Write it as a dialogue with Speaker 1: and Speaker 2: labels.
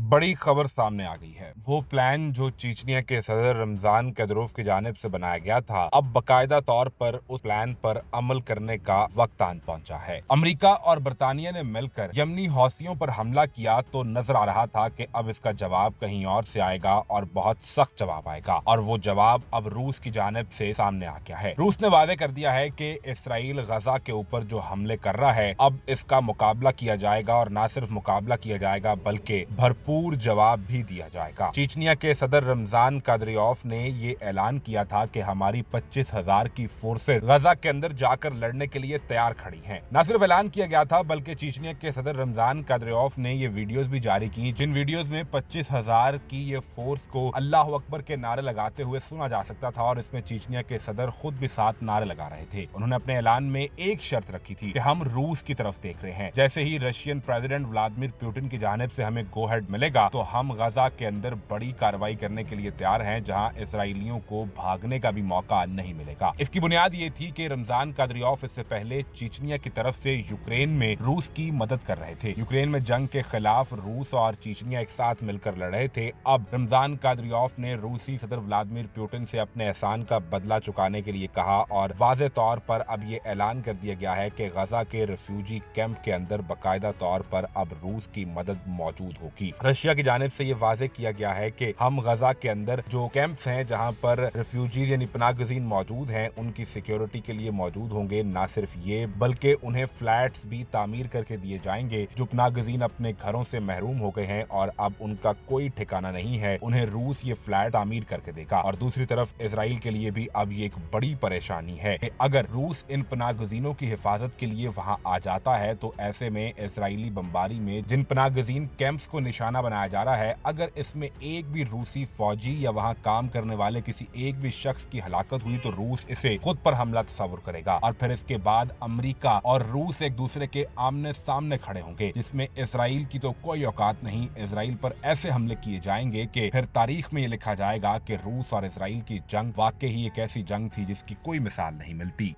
Speaker 1: बड़ी खबर सामने आ गई है। वो प्लान जो चीचनिया के सदर रमजान कदरोव की जानिब से बनाया गया था, अब बाकायदा तौर पर उस प्लान पर अमल करने का वक्त आन पहुंचा है। अमेरिका और बरतानिया ने मिलकर यमनी हौसियों पर हमला किया तो नजर आ रहा था कि अब इसका जवाब कहीं और से आएगा और बहुत सख्त जवाब आएगा, और वो जवाब अब रूस की जानिब से सामने आ गया है। रूस ने वादे कर दिया है कि इसराइल गजा के ऊपर जो हमले कर रहा है, अब इसका मुकाबला किया जाएगा, और न सिर्फ मुकाबला किया जाएगा बल्कि भरपूर जवाब भी दिया जाएगा। चीचनिया के सदर रमजान कादरियोफ ने ये ऐलान किया था कि हमारी 25,000 की फोर्सेस गजा के अंदर जाकर लड़ने के लिए तैयार खड़ी हैं। न सिर्फ ऐलान किया गया था बल्कि चीचनिया के सदर रमजान कादरियोफ ने ये वीडियोस भी जारी की, जिन वीडियोस में 25,000 की ये फोर्स को अल्लाह अकबर के नारे लगाते हुए सुना जा सकता था, और इसमें चीचनिया के सदर खुद भी साथ नारे लगा रहे थे। उन्होंने अपने ऐलान में एक शर्त रखी थी कि हम रूस की तरफ देख रहे हैं, जैसे ही रशियन प्रेसिडेंट व्लादिमीर पुतिन की जानिब से हमें गो हेड मिलेगा तो हम गजा के अंदर बड़ी कार्रवाई करने के लिए तैयार हैं, जहां इसराइलियों को भागने का भी मौका नहीं मिलेगा। इसकी बुनियाद ये थी कि रमजान कादरियोफ इससे पहले चीचनिया की तरफ से यूक्रेन में रूस की मदद कर रहे थे। यूक्रेन में जंग के खिलाफ रूस और चीचनिया एक साथ मिलकर लड़ रहे थे। अब रमजान कादरियोफ ने रूसी सदर व्लादिमीर पुतिन से अपने एहसान का बदला चुकाने के लिए कहा, और वाज़े तौर पर अब ये ऐलान कर दिया गया है कि गजा के रिफ्यूजी कैंप के अंदर बाकायदा तौर पर अब रूस की मदद मौजूद होगी। रशिया की जानिब से ये वाज़े किया गया है कि हम गजा के अंदर जो कैंप्स हैं जहां पर रिफ्यूजीज यानी पनाहगज़ीन मौजूद हैं, उनकी सिक्योरिटी के लिए मौजूद होंगे। ना सिर्फ ये बल्कि उन्हें फ्लैट्स भी तामीर करके दिए जाएंगे। जो पनाहगज़ीन अपने घरों से महरूम हो गए हैं और अब उनका कोई ठिकाना नहीं है, उन्हें रूस ये फ्लैट तामीर करके देगा। और दूसरी तरफ इसराइल के लिए भी अब ये एक बड़ी परेशानी है कि अगर रूस इन पनाहगज़ीनों की हिफाजत के लिए वहां आ जाता है तो ऐसे में इसराइली बमबारी में जिन पनाहगज़ीन कैंप्स को निशाना बनाया जा रहा है, अगर इसमें एक भी रूसी फौजी या वहां काम करने वाले किसी एक भी शख्स की हलाकत हुई तो रूस इसे खुद पर हमला तस्वुर करेगा, और फिर इसके बाद अमेरिका और रूस एक दूसरे के आमने सामने खड़े होंगे, जिसमें इसराइल की तो कोई औकात नहीं। इसराइल पर ऐसे हमले किए जाएंगे कि फिर तारीख में ये लिखा जाएगा कि रूस और इसराइल की जंग वाकई ही एक ऐसी जंग थी जिसकी कोई मिसाल नहीं मिलती।